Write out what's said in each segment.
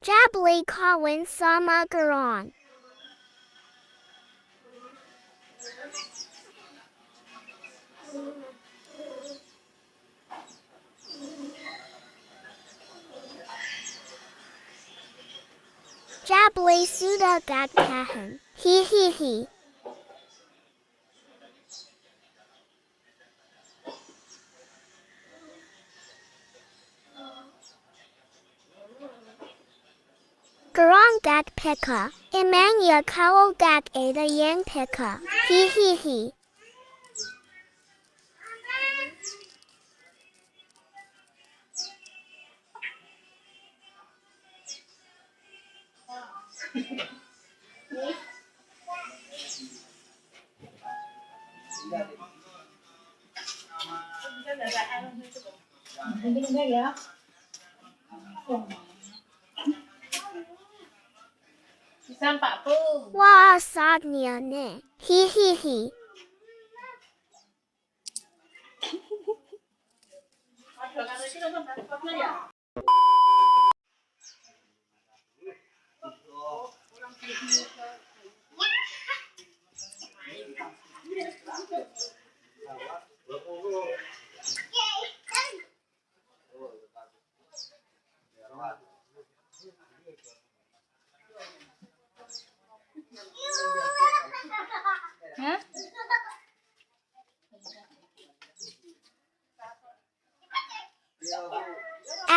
Jabli kawin sama Geron. Jabli sudah gatahan. Hihihi. Geron gat peka. Emangnya kau gat ada yang peka. Hihihi. Wah sagnya ne. Hihihi.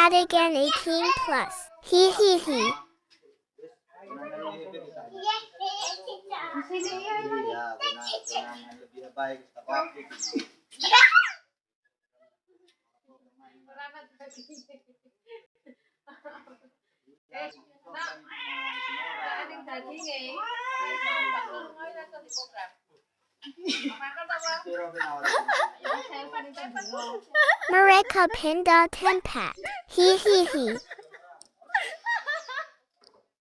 Adegan 18 plus. Hihihi. Mereka pindah tempat. Hihihi.